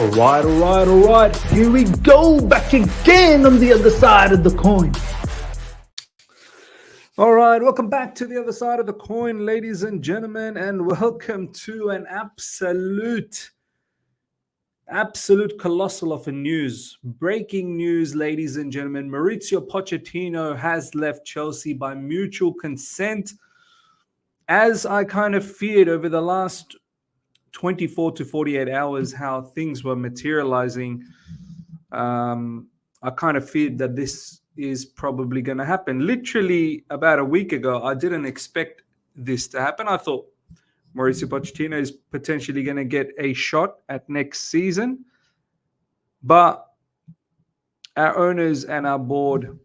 All right. Here we go, back again on the other side of the coin. All right, welcome back to the other side of the coin, ladies and gentlemen, and welcome to an absolute colossal of a news. Breaking news, ladies and gentlemen. Mauricio Pochettino has left Chelsea by mutual consent. As I kind of feared over the last 24 to 48 hours how things were materializing, I kind of feared that this is probably going to happen. Literally about a week ago, I didn't expect this to happen. I thought Mauricio Pochettino is potentially going to get a shot at next season, but our owners and our board,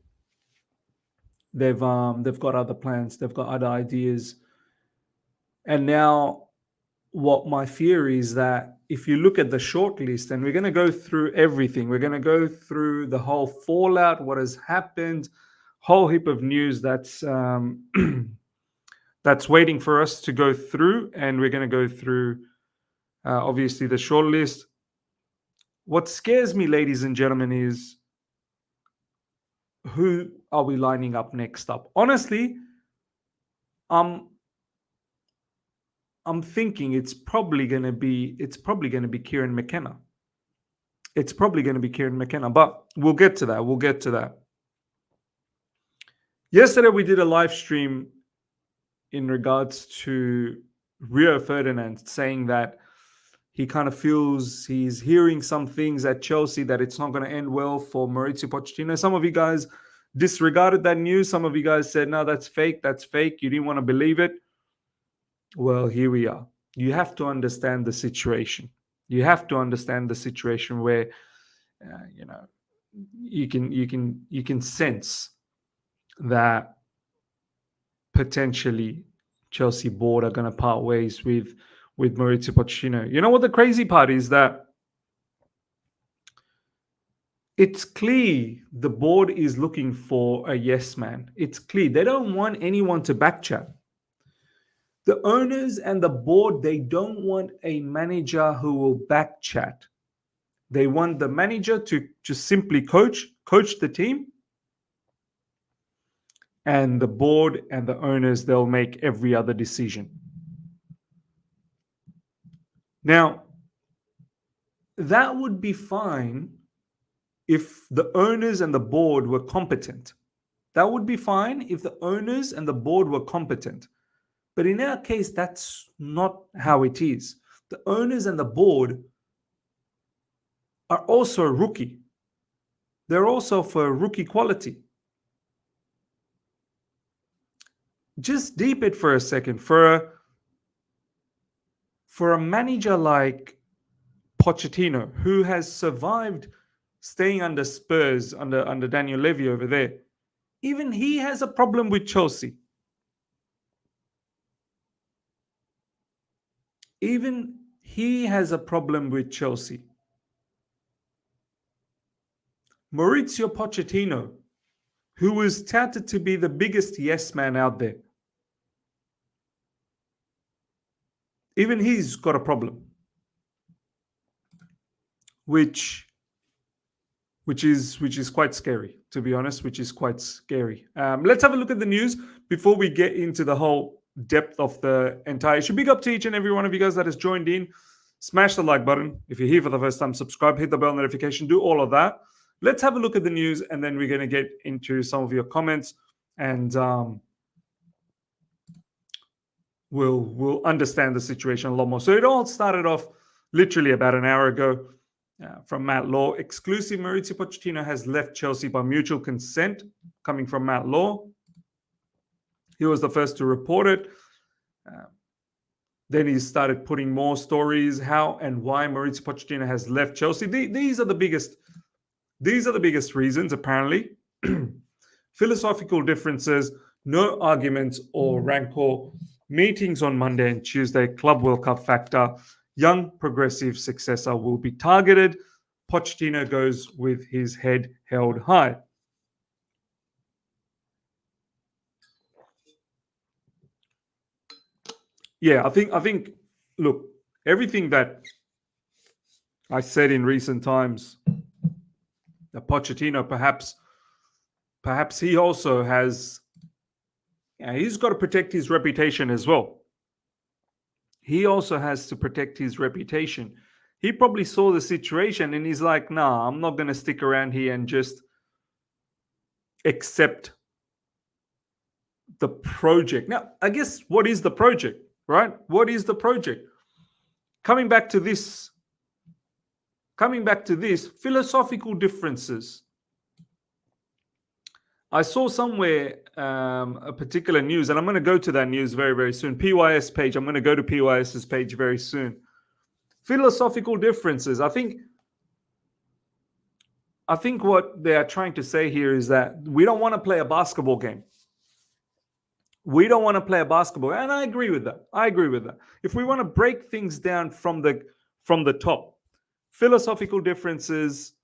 they've got other plans, they've got other ideas, and now what my fear is that if you look at the shortlist, and we're going to go through everything, we're going to go through the whole fallout, what has happened, whole heap of news that's that's waiting for us to go through, and we're going to go through obviously the shortlist. What scares me, ladies and gentlemen, is who are we lining up next up? Honestly, I'm thinking it's probably going to be Kieran McKenna. It's probably going to be Kieran McKenna, but we'll get to that. Yesterday we did a live stream in regards to Rio Ferdinand saying that he kind of feels he's hearing some things at Chelsea that it's not going to end well for Mauricio Pochettino. Some of you guys disregarded that news. Some of you guys said, no, that's fake. You didn't want to believe it. Well, here we are. You have to understand the situation. You have to understand the situation where, you can sense that potentially Chelsea board are going to part ways with Mauricio Pochettino. You know what the crazy part is? That it's clear the board is looking for a yes man. It's clear they don't want anyone to backchat. The owners and the board, they don't want a manager who will backchat. They want the manager to just simply coach the team. And the board and the owners, they'll make every other decision. Now, that would be fine if the owners and the board were competent. That would be fine if the owners and the board were competent. But in our case, that's not how it is. The owners and the board are also a rookie. They're also for rookie quality. Just deep it for a second. For a manager like Pochettino, who has survived staying under Spurs, under Daniel Levy over there, even he has a problem with Chelsea. Even he has a problem with Chelsea. Mauricio Pochettino, who was touted to be the biggest yes man out there, even he's got a problem, which is quite scary, to be honest. Which is quite scary. Let's have a look at the news before we get into the whole depth of the entire issue. Big up to each and every one of you guys that has joined in. Smash the like button. If you're here for the first time, subscribe, hit the bell notification, do all of that. Let's have a look at the news, and then we're going to get into some of your comments, and we'll understand the situation a lot more. So it all started off literally about an hour ago from Matt Law. Exclusive: Mauricio Pochettino has left Chelsea by mutual consent, coming from Matt Law. He was the first to report it. Then he started putting more stories, how and why Mauricio Pochettino has left Chelsea. These are the biggest reasons, apparently. Philosophical differences, no arguments or rancor. Meetings on Monday and Tuesday. Club World Cup factor. Young progressive successor will be targeted. Pochettino goes with his head held high. Yeah, I think. Look, everything that I said in recent times that Pochettino perhaps he also has, he's got to protect his reputation as well. He also has to protect his reputation. He probably saw the situation and he's like, nah, I'm not going to stick around here and just accept the project. Now, I guess what is the project, right? What is the project? Coming back to this, philosophical differences. I saw somewhere a particular news, and I'm going to go to that news very, very soon. PYS page. I'm going to go to PYS's page very soon. Philosophical differences. I think what they are trying to say here is that we don't want to play a basketball game. We don't want to play a basketball, and I agree with that. If we want to break things down from the top, philosophical differences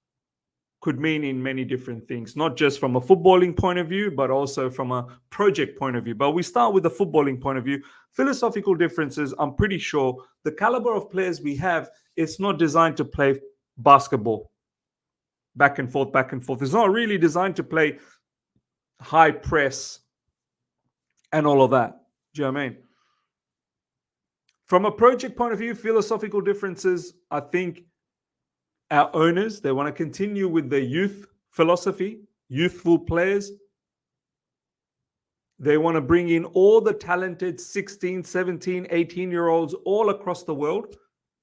could mean in many different things, not just from a footballing point of view, but also from a project point of view. But we start with the footballing point of view. Philosophical differences, I'm pretty sure the caliber of players we have, it's not designed to play basketball. Back and forth. It's not really designed to play high press and all of that. Do you know what I mean? From a project point of view, philosophical differences, I think our owners, they want to continue with the youth philosophy, youthful players. They want to bring in all the talented 16, 17, 18-year-olds all across the world,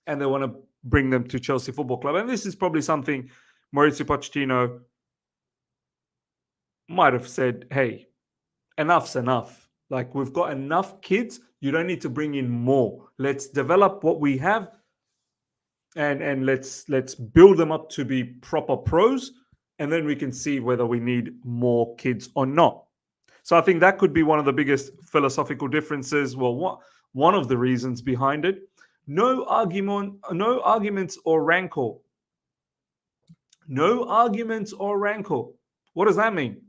and they want to bring them to Chelsea Football Club. And this is probably something Mauricio Pochettino might have said, hey, enough's enough. Like, we've got enough kids. You don't need to bring in more. Let's develop what we have, and let's build them up to be proper pros, and then we can see whether we need more kids or not. So I think that could be one of the biggest philosophical differences. Well, one of the reasons behind it. No arguments or rancor. No arguments or rancor. What does that mean?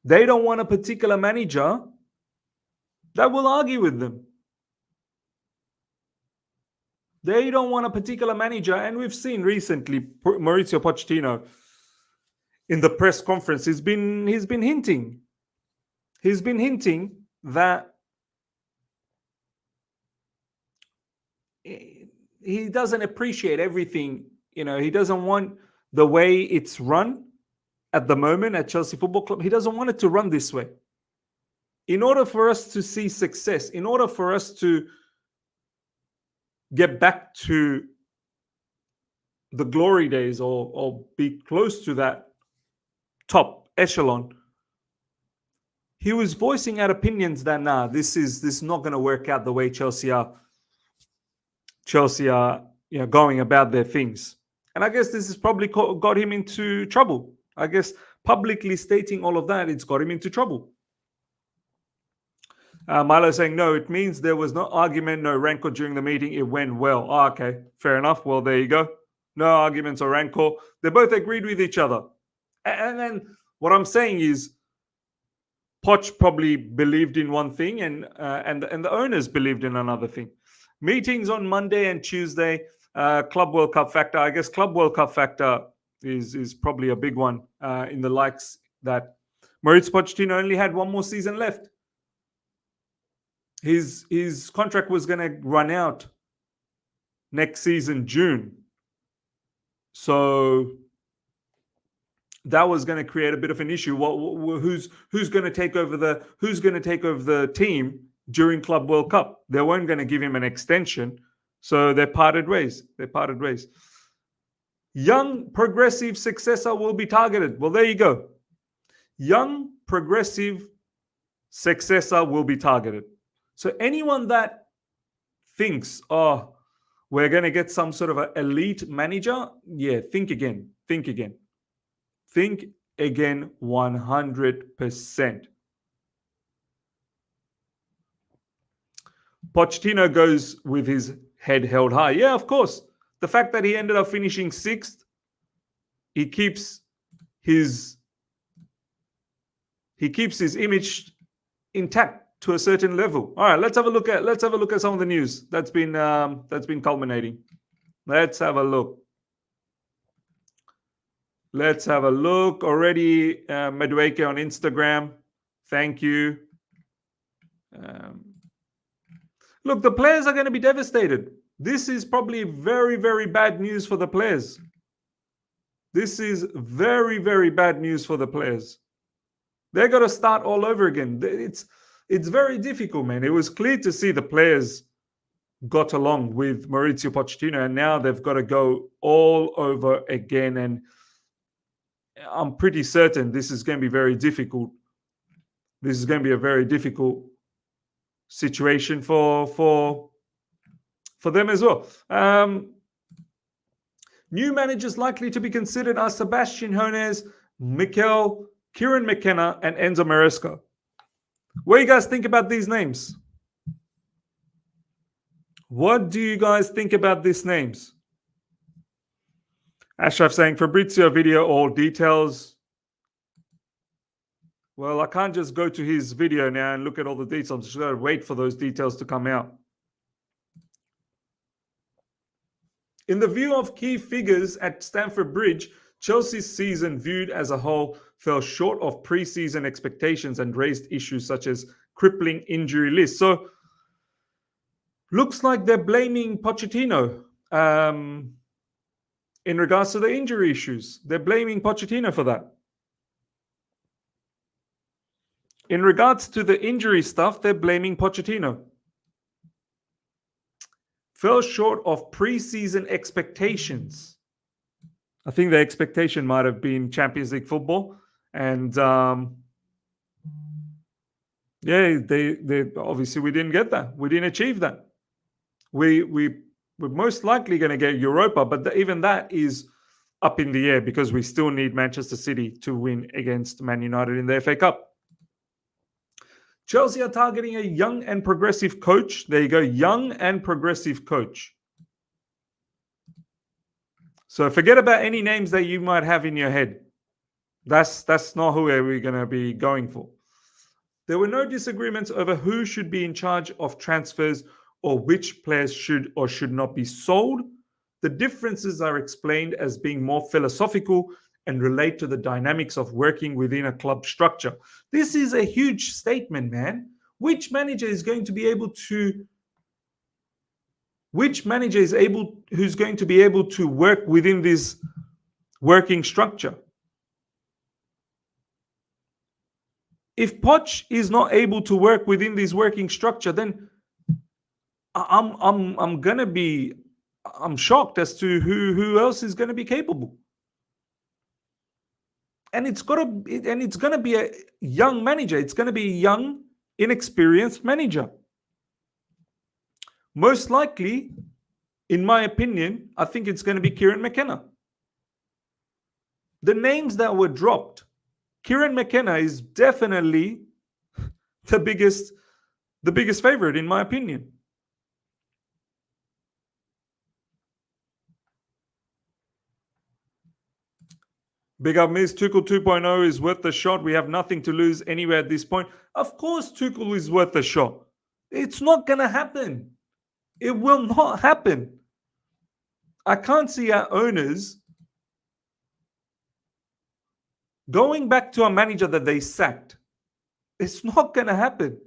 They don't want a particular manager that will argue with them. They don't want a particular manager. And we've seen recently Mauricio Pochettino in the press conference, he's been hinting. He's been hinting that he doesn't appreciate everything. You know, he doesn't want the way it's run at the moment at Chelsea Football Club. He doesn't want it to run this way. In order for us to see success, in order for us to get back to the glory days or be close to that top echelon, he was voicing out opinions that, this is not going to work out the way Chelsea are going about their things. And I guess this has probably got him into trouble. I guess publicly stating all of that, it's got him into trouble. Milo saying, no, it means there was no argument, no rancor during the meeting. It went well. Oh, okay, fair enough. Well, there you go. No arguments or rancor. They both agreed with each other. And then what I'm saying is, Poch probably believed in one thing, and the owners believed in another thing. Meetings on Monday and Tuesday. Club World Cup factor. I guess Club World Cup factor is probably a big one in the likes that Mauricio Pochettino only had one more season left. His contract was going to run out next season, June. So that was going to create a bit of an issue. Who's going to take over the team during Club World Cup? They weren't going to give him an extension, so they parted ways. Young progressive successor will be targeted. Well, there you go. Young progressive successor will be targeted. So anyone that thinks, we're going to get some sort of an elite manager, think again. Think again 100%. Pochettino goes with his head held high. Yeah, of course. The fact that he ended up finishing 6th, he keeps his image intact to a certain level. All right, let's have a look at some of the news that's been culminating. Let's have a look. Let's have a look. Already, Medweke on Instagram. Thank you. Look, the players are going to be devastated. This is probably very, very bad news for the players. This is very, very bad news for the players. They're going to start all over again. It's very difficult, man. It was clear to see the players got along with Mauricio Pochettino, and now they've got to go all over again. And I'm pretty certain this is going to be very difficult. This is going to be a very difficult situation for them as well. New managers likely to be considered are Sebastian Hoeneß, Kieran McKenna, and Enzo Maresca. What do you guys think about these names? What do you guys think about these names? Ashraf saying Fabrizio video, all details. Well, I can't just go to his video now and look at all the details. I'm just going to wait for those details to come out. In the view of key figures at Stamford Bridge, Chelsea's season viewed as a whole fell short of pre-season expectations and raised issues such as crippling injury lists. So, looks like they're blaming Pochettino in regards to the injury issues. They're blaming Pochettino for that. In regards to the injury stuff, they're blaming Pochettino. Fell short of pre-season expectations. I think the expectation might have been Champions League football. And they obviously we didn't get that. We didn't achieve that. We're most likely going to get Europa, but even that is up in the air because we still need Manchester City to win against Man United in the FA Cup. Chelsea are targeting a young and progressive coach. There you go, young and progressive coach. So forget about any names that you might have in your head. That's not who we're going to be going for. There were no disagreements over who should be in charge of transfers or which players should or should not be sold. The differences are explained as being more philosophical and relate to the dynamics of working within a club structure. This is a huge statement, man. Which manager is going to be able to who's going to be able to work within this working structure? If Poch is not able to work within this working structure, then I'm shocked as to who else is going to be capable. And it's going to be a young manager. It's going to be a young, inexperienced manager. Most likely, in my opinion, I think it's going to be Kieran McKenna. The names that were dropped, Kieran McKenna is definitely the biggest favorite, in my opinion. Big up, Miss. Tuchel 2.0 is worth the shot. We have nothing to lose anywhere at this point. Of course, Tuchel is worth the shot. It's not going to happen. It will not happen. I can't see our owners going back to a manager that they sacked. It's not going to happen.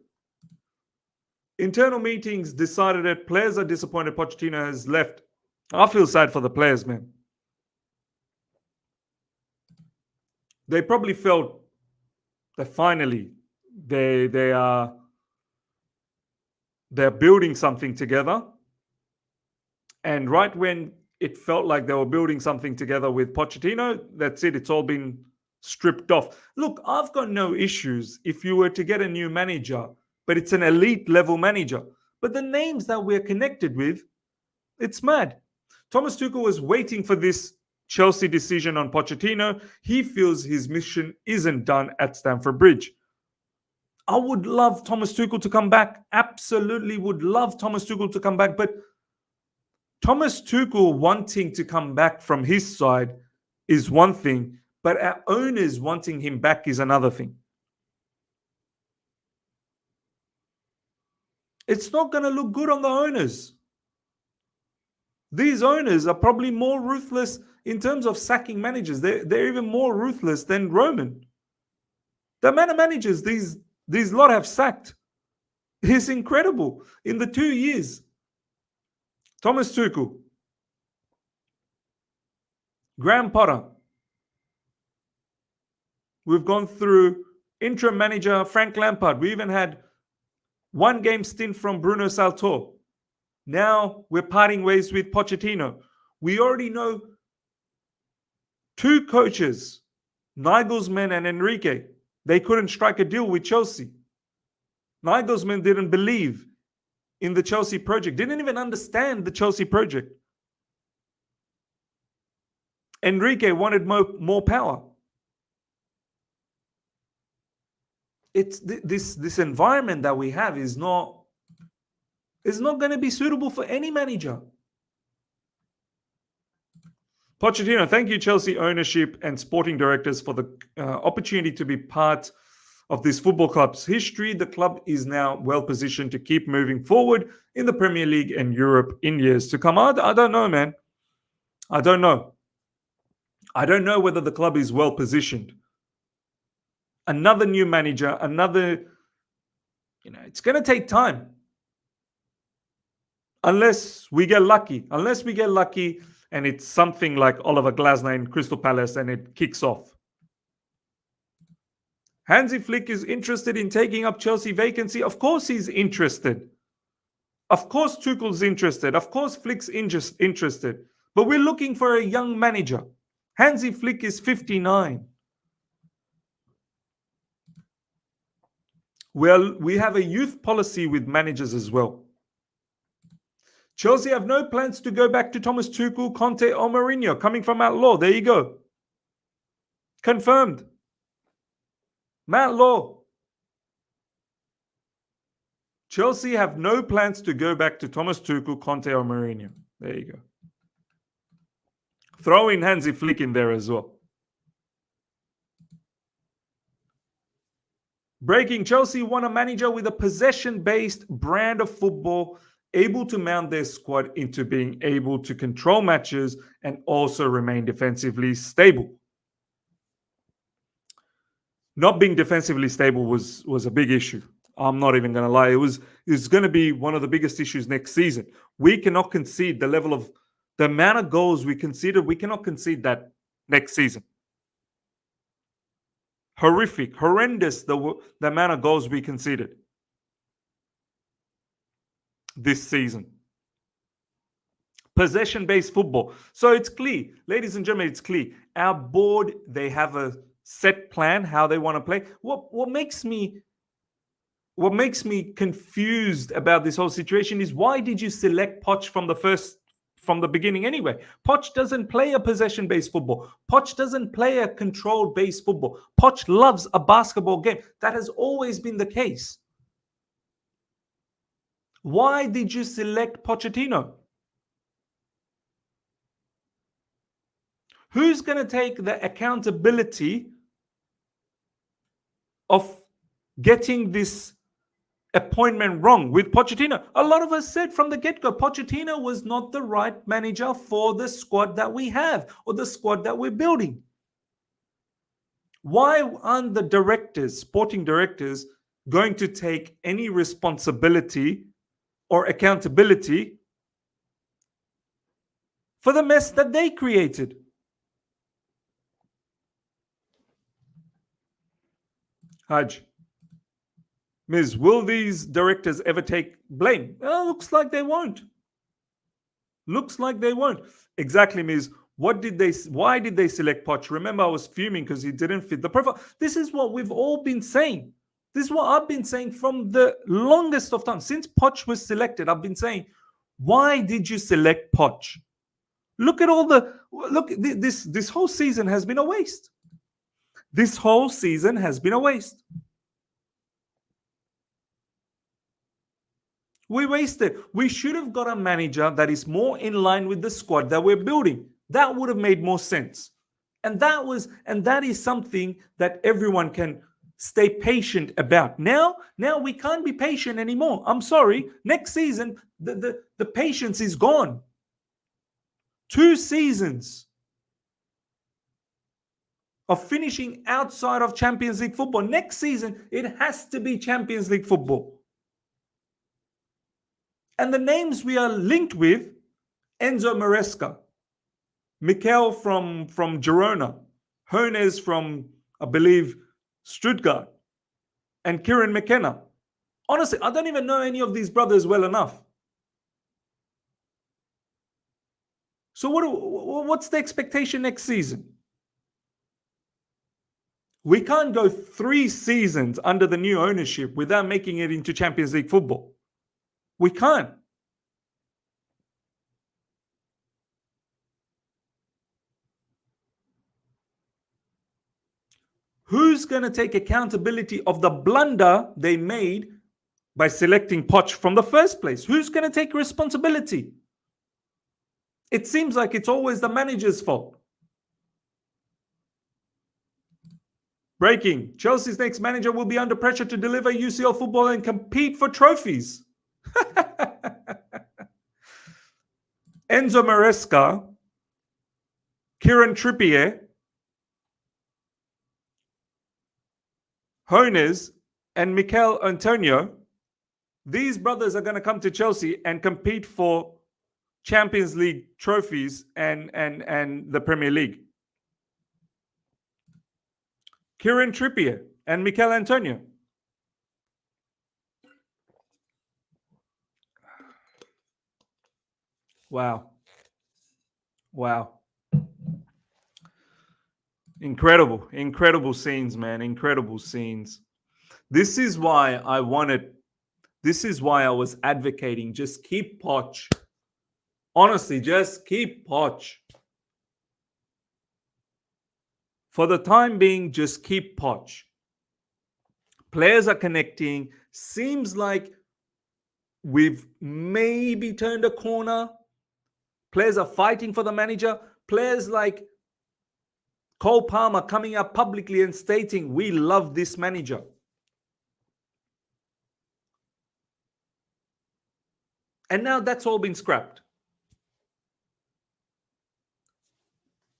Internal meetings decided that players are disappointed Pochettino has left. I feel sad for the players, man. They probably felt that finally they're building something together. And right when it felt like they were building something together with Pochettino, that's it. It's all been stripped off. Look, I've got no issues if you were to get a new manager, but it's an elite level manager. But the names that we're connected with, it's mad. Thomas Tuchel was waiting for this Chelsea decision on Pochettino. He feels his mission isn't done at Stamford Bridge. I would love Thomas Tuchel to come back. Absolutely would love Thomas Tuchel to come back. But Thomas Tuchel wanting to come back from his side is one thing, but our owners wanting him back is another thing. It's not going to look good on the owners. These owners are probably more ruthless in terms of sacking managers. They're even more ruthless than Roman. The amount of managers these lot have sacked is incredible. In the 2 years, Thomas Tuchel, Graham Potter, we've gone through interim manager Frank Lampard. We even had one game stint from Bruno Saltor. Now we're parting ways with Pochettino. We already know two coaches, Nagelsmann and Enrique. They couldn't strike a deal with Chelsea. Nagelsmann didn't believe in the Chelsea project, didn't even understand the Chelsea project. Enrique wanted more power. It's this environment that we have is not going to be suitable for any manager. Pochettino, thank you, Chelsea ownership and sporting directors, for the opportunity to be part of this football club's history. The club is now well positioned to keep moving forward in the Premier League and Europe in years to come. I don't know, man. I don't know. I don't know whether the club is well positioned. Another new manager, it's going to take time. Unless we get lucky. And it's something like Oliver Glasner in Crystal Palace and it kicks off. Hansi Flick is interested in taking up Chelsea vacancy. Of course he's interested. Of course Tuchel's interested. Of course Flick's interested. But we're looking for a young manager. Hansi Flick is 59. Well, we have a youth policy with managers as well. Chelsea have no plans to go back to Thomas Tuchel, Conte or Mourinho. Coming from Matt Law. There you go. Confirmed. Matt Law. Chelsea have no plans to go back to Thomas Tuchel, Conte or Mourinho. There you go. Throw in Hansi Flick in there as well. Breaking: Chelsea want a manager with a possession-based brand of football, able to mount their squad into being able to control matches and also remain defensively stable. Not being defensively stable was a big issue. I'm not even going to lie. It's going to be one of the biggest issues next season. We cannot concede the amount of goals we conceded. We cannot concede that next season. Horrendous the amount of goals we conceded this season. Possession-based football. So it's clear, ladies and gentlemen, it's clear. Our board, they have a set plan how they want to play. What makes me confused about this whole situation is, why did you select Poch from the beginning anyway? Poch doesn't play a possession-based football. Poch doesn't play a control-based football. Poch loves a basketball game. That has always been the case. Why did you select Pochettino? Who's going to take the accountability of getting this appointment wrong with Pochettino? A lot of us said from the get-go, Pochettino was not the right manager for the squad that we have or the squad that we're building. Why aren't the directors, sporting directors, going to take any responsibility or accountability for the mess that they created? Haj, Ms., will these directors ever take blame? Looks like they won't. Exactly, Ms. Why did they select Poch? Remember, I was fuming because he didn't fit the profile. This is what we've all been saying. This is what I've been saying from the longest of time. Since Poch was selected, I've been saying, why did you select Poch? Look, this whole season has been a waste. This whole season has been a waste. We wasted. We should have got a manager that is more in line with the squad that we're building. That would have made more sense. And that is something that everyone can stay patient about. Now we can't be patient anymore. I'm sorry. Next season, the patience is gone. 2 seasons of finishing outside of Champions League football. Next season, it has to be Champions League football. And the names we are linked with, Enzo Maresca, Mikel from Girona, Hoeneß from, I believe, Stuttgart, and Kieran McKenna. Honestly, I don't even know any of these brothers well enough. So what's the expectation next season? We can't go 3 seasons under the new ownership without making it into Champions League football. We can't. Who's going to take accountability of the blunder they made by selecting Poch from the first place? Who's going to take responsibility? It seems like it's always the manager's fault. Breaking. Chelsea's next manager will be under pressure to deliver UCL football and compete for trophies. Enzo Maresca, Kieran Trippier, Hoeneß, and Mikel Antonio. These brothers are going to come to Chelsea and compete for Champions League trophies and the Premier League. Kieran Trippier and Mikel Antonio. Wow. Incredible scenes, man. Incredible scenes. This is why I was advocating, just keep Poch. Honestly, just keep Poch. For the time being, just keep Poch. Players are connecting. Seems like we've maybe turned a corner. Players are fighting for the manager. Players like Cole Palmer coming up publicly and stating, we love this manager. And now that's all been scrapped.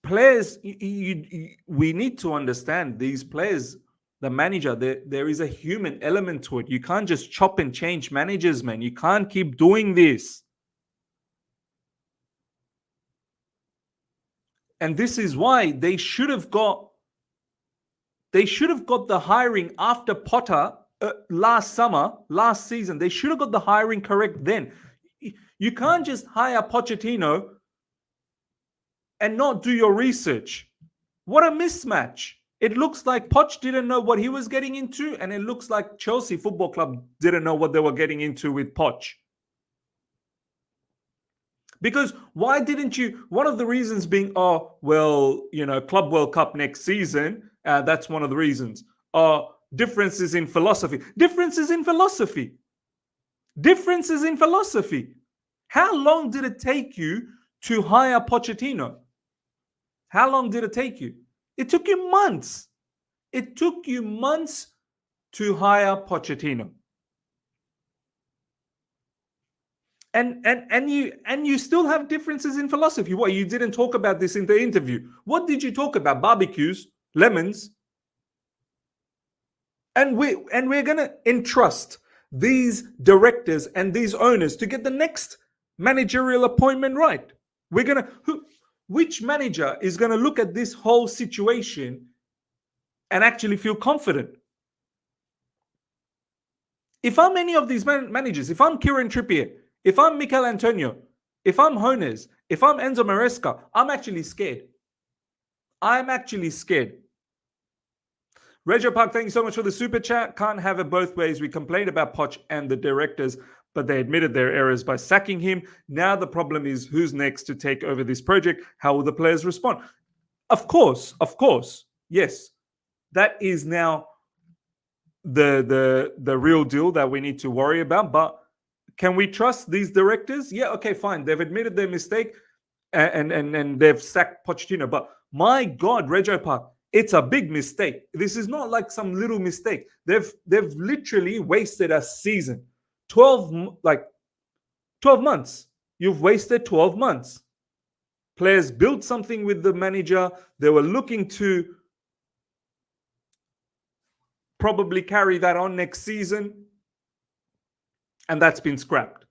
Players, we need to understand these players, the manager, there is a human element to it. You can't just chop and change managers, man. You can't keep doing this. And this is why they should have got the hiring after Potter last season. They should have got the hiring correct then. You can't just hire Pochettino and not do your research. What a mismatch. It looks like Poch didn't know what he was getting into, and it looks like Chelsea Football Club didn't know what they were getting into with Poch. Because why didn't you? One of the reasons being, Club World Cup next season. That's one of the reasons. Differences in philosophy. Differences in philosophy. How long did it take you to hire Pochettino? How long did it take you? It took you months. It took you months to hire Pochettino. And you still have differences in philosophy. What, you didn't talk about this in the interview? What did you talk about? Barbecues, lemons. And we're gonna entrust these directors and these owners to get the next managerial appointment right. Which manager is gonna look at this whole situation and actually feel confident? If I'm any of these managers, if I'm Kieran Trippier, if I'm Mikel Antonio, if I'm Hoeneß, if I'm Enzo Maresca, I'm actually scared. Regio Park, thank you so much for the super chat. Can't have it both ways. We complained about Poch and the directors, but they admitted their errors by sacking him. Now the problem is who's next to take over this project? How will the players respond? Of course. Yes. That is now the real deal that we need to worry about. But can we trust these directors? Yeah, okay, fine. They've admitted their mistake and they've sacked Pochettino. But my God, Regio Park, it's a big mistake. This is not like some little mistake. They've literally wasted a season. 12 months. You've wasted 12 months. Players built something with the manager. They were looking to probably carry that on next season, and that's been scrapped.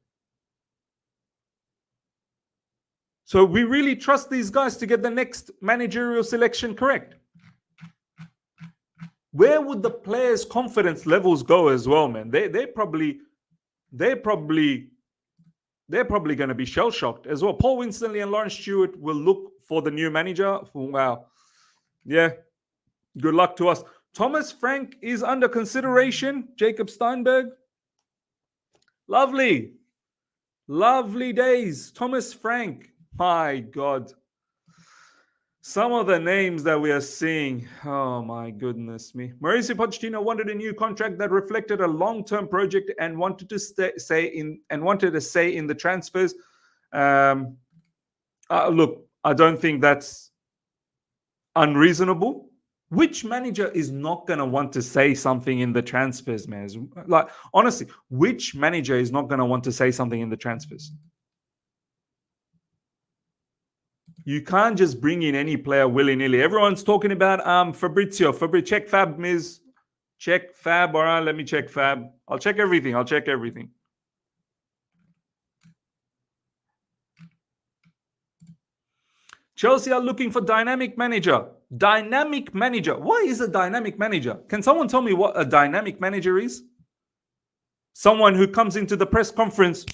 So we really trust these guys to get the next managerial selection correct. Where would the players' confidence levels go as well, man? They're probably going to be shell shocked as well. Paul Winstanley and Lawrence Stewart will look for the new manager. Wow, yeah. Good luck to us. Thomas Frank is under consideration. Jacob Steinberg. Lovely days. Thomas Frank. My God. Some of the names that we are seeing, oh my goodness me. Mauricio Pochettino wanted a new contract that reflected a long-term project and wanted to say in the transfers. Look, I don't think that's unreasonable. Which manager is not going to want to say something in the transfers, man? Like, honestly, which manager is not going to want to say something in the transfers? You can't just bring in any player willy-nilly. Everyone's talking about Fabrizio. Check Fab, Miz. Check Fab. All right, let me check Fab. I'll check everything. Chelsea are looking for dynamic manager. Dynamic manager. What is a dynamic manager? Can someone tell me what a dynamic manager is? Someone who comes into the press conference.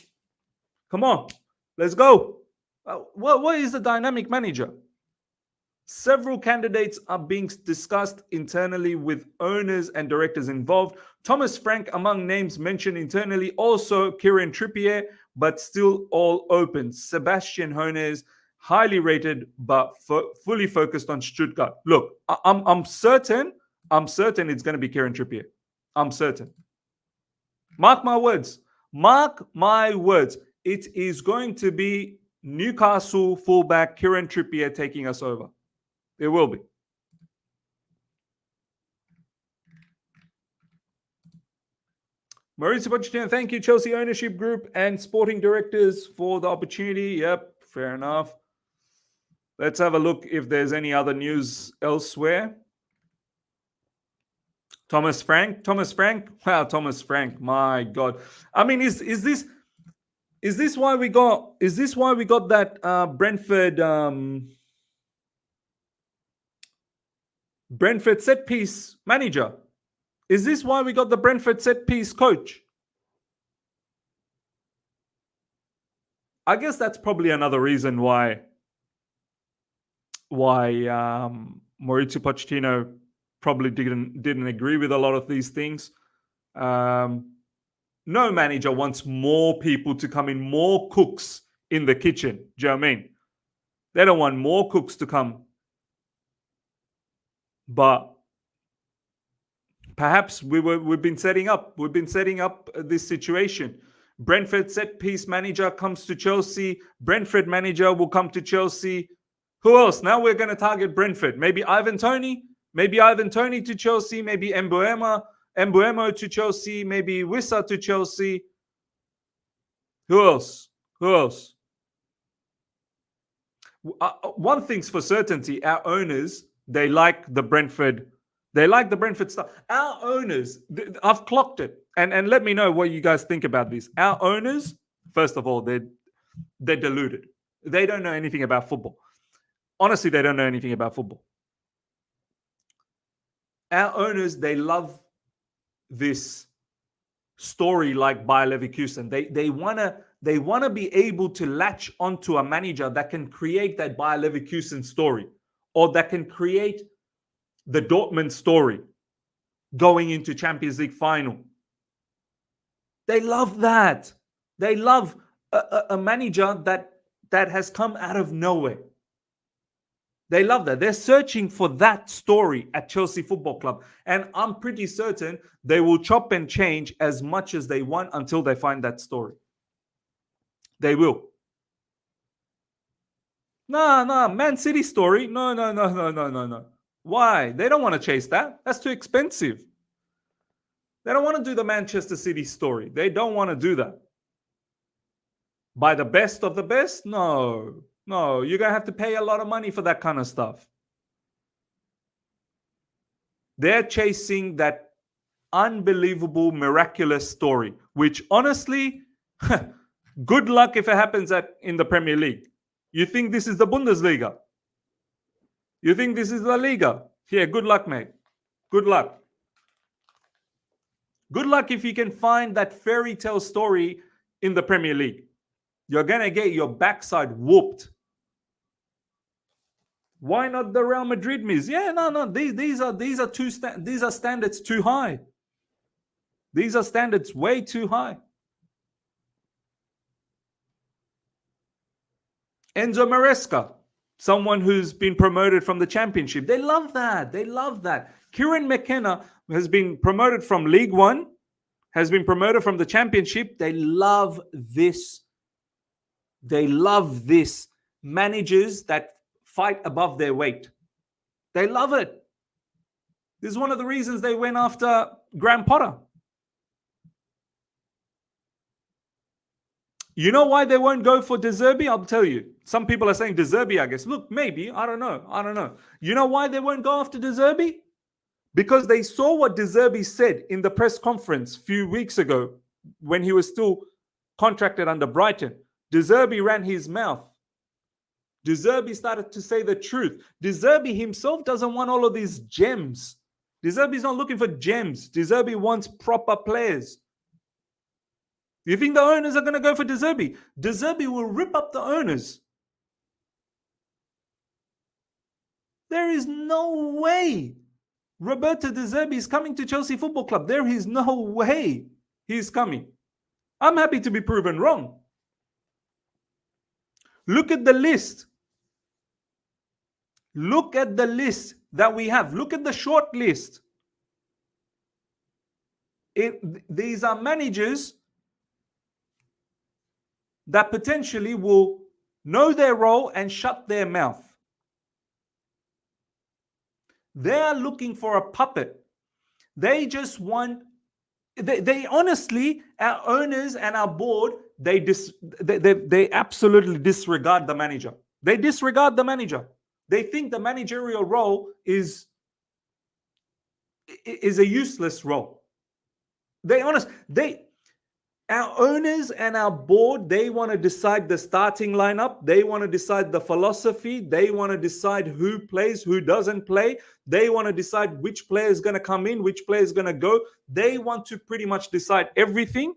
Come on, let's go. What is a dynamic manager? Several candidates are being discussed internally with owners and directors involved. Thomas Frank among names mentioned internally. Also Kieran Trippier, but still all open. Sebastian Hoeneß, highly rated, but fully focused on Stuttgart. Look, I'm certain it's going to be Kieran Trippier. I'm certain. Mark my words. It is going to be Newcastle fullback Kieran Trippier taking us over. It will be. Mauricio Pochettino, thank you, Chelsea ownership group and sporting directors for the opportunity. Yep, fair enough. Let's have a look if there's any other news elsewhere. Thomas Frank. Wow, Thomas Frank. My God. I mean, is this why we got that Brentford set piece manager? Is this why we got the Brentford set piece coach? I guess that's probably another reason why Mauricio Pochettino probably didn't agree with a lot of these things. No manager wants more people to come in, more cooks in the kitchen. Do you know what I mean? They don't want more cooks to come. But perhaps we've been setting up this situation. Brentford set piece manager comes to Chelsea. Brentford manager will come to Chelsea. Who else? Now we're going to target Brentford. Maybe Ivan Toney to Chelsea. Maybe Mbuemo to Chelsea. Maybe Wissa to Chelsea. Who else? One thing's for certainty: our owners, they like the Brentford style. Our owners, I've clocked it, and let me know what you guys think about this. Our owners, first of all, they're deluded. They don't know anything about football. Honestly, they don't know anything about football. Our owners, they love this story like Bayer Leverkusen. They wanna be able to latch onto a manager that can create that Bayer Leverkusen story, or that can create the Dortmund story going into Champions League final. They love that. They love a manager that has come out of nowhere. They love that. They're searching for that story at Chelsea Football Club. And I'm pretty certain they will chop and change as much as they want until they find that story. They will. No, Man City story. No. Why? They don't want to chase that. That's too expensive. They don't want to do the Manchester City story. They don't want to do that. By the best of the best? No. No, you're going to have to pay a lot of money for that kind of stuff. They're chasing that unbelievable, miraculous story, which honestly, good luck if it happens in the Premier League. You think this is the Bundesliga? You think this is La Liga? Yeah, good luck, mate. Good luck. Good luck if you can find that fairy tale story in the Premier League. You're going to get your backside whooped. Why not the Real Madrid miss? Yeah, no. These are standards too high. These are standards way too high. Enzo Maresca, someone who's been promoted from the Championship. They love that. They love that. Kieran McKenna has been promoted from League One, has been promoted from the Championship. They love this. They love this. Managers that fight above their weight. They love it. This is one of the reasons they went after Graham Potter. You know why they won't go for De Zerbi? I'll tell you. Some people are saying De Zerbi, I guess. Look, maybe. I don't know. You know why they won't go after De Zerbi? Because they saw what De Zerbi said in the press conference a few weeks ago when he was still contracted under Brighton. De Zerbi ran his mouth. De Zerbi started to say the truth. De Zerbi himself doesn't want all of these gems. De Zerbi's not looking for gems. De Zerbi wants proper players. You think the owners are going to go for De Zerbi? De Zerbi will rip up the owners. There is no way Roberto De Zerbi is coming to Chelsea Football Club. There is no way he's coming. I'm happy to be proven wrong. Look at the list. Look at the list that we have. Look at the short list. These are managers that potentially will know their role and shut their mouth. They are looking for a puppet. They just want, they honestly, our owners and our board, they absolutely disregard the manager. They disregard the manager. They think the managerial role is a useless role. Our owners and our board, they want to decide the starting lineup. They want to decide the philosophy. They want to decide who plays, who doesn't play. They want to decide which player is going to come in, which player is going to go. They want to pretty much decide everything.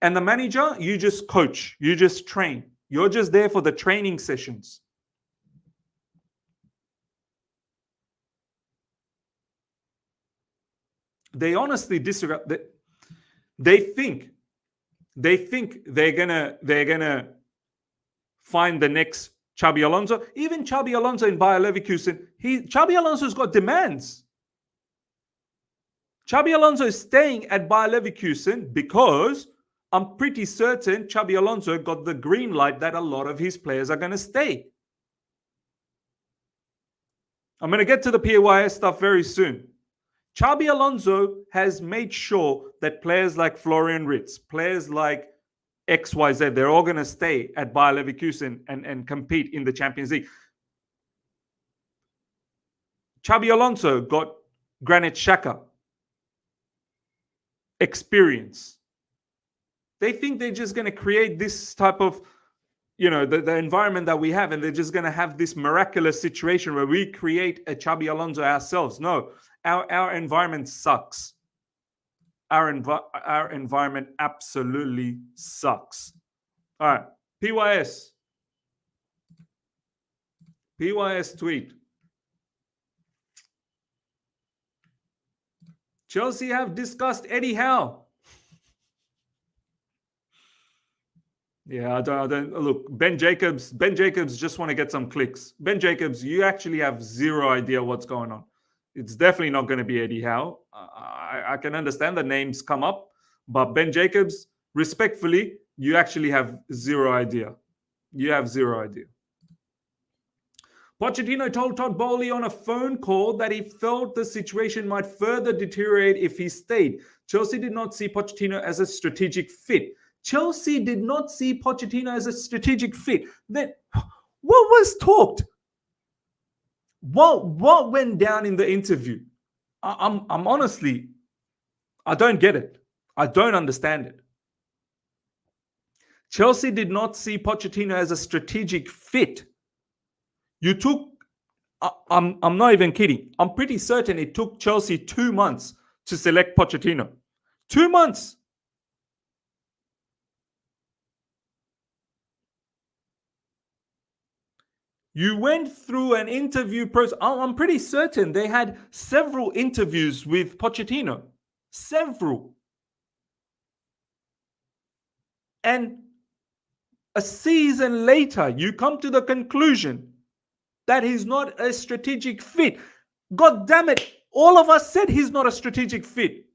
And the manager, you just coach. You just train. You're just there for the training sessions. They honestly disregard. They think they're gonna find the next Xabi Alonso. Even Xabi Alonso in Bayer Leverkusen, Xabi Alonso's got demands. Xabi Alonso is staying at Bayer Leverkusen because I'm pretty certain Xabi Alonso got the green light that a lot of his players are going to stay. I'm going to get to the PAYS stuff very soon. Xabi Alonso has made sure that players like Florian Wirtz, players like XYZ, they're all going to stay at Bayer Leverkusen and compete in the Champions League. Xabi Alonso got Granit Xhaka. Experience. They think they're just going to create this type of, the environment that we have, and they're just going to have this miraculous situation where we create a Xabi Alonso ourselves. No. Our environment sucks. Our environment absolutely sucks. All right. PYS tweet. Chelsea have discussed Eddie Howe. Yeah, I don't look. Ben Jacobs just want to get some clicks. Ben Jacobs, you actually have zero idea what's going on. It's definitely not going to be Eddie Howe. I can understand the names come up, but Ben Jacobs, respectfully, you actually have zero idea. You have zero idea. Pochettino told Todd Bowley on a phone call that he felt the situation might further deteriorate if he stayed. Chelsea did not see Pochettino as a strategic fit. Chelsea did not see Pochettino as a strategic fit. Then what was talked? What went down in the interview? I'm honestly, I don't get it. I don't understand it. Chelsea did not see Pochettino as a strategic fit. You took, I'm not even kidding. I'm pretty certain it took Chelsea 2 months to select Pochettino. 2 months. You went through an interview process. I'm pretty certain they had several interviews with Pochettino. Several. And a season later, you come to the conclusion that he's not a strategic fit. God damn it. All of us said he's not a strategic fit.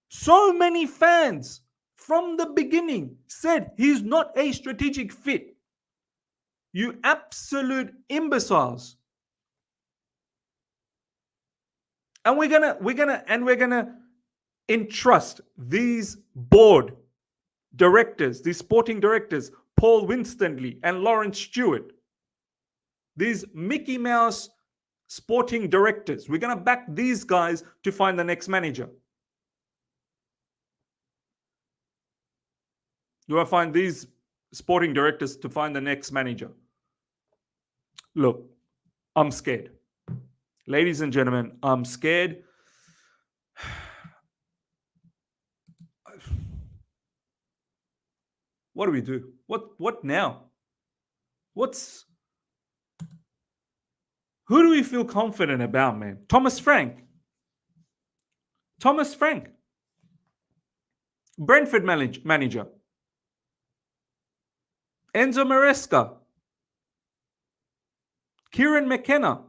So many fans from the beginning said he's not a strategic fit. You absolute imbeciles. And we're gonna entrust these board directors, these sporting directors, Paul Winstanley and Lawrence Stewart, these Mickey Mouse sporting directors. We're gonna back these guys to find the next manager. You will find these sporting directors to find the next manager. Look, I'm scared. Ladies and gentlemen, I'm scared. What do we do? What now? Who do we feel confident about, man? Thomas Frank. Brentford manager. Enzo Maresca. Kieran McKenna.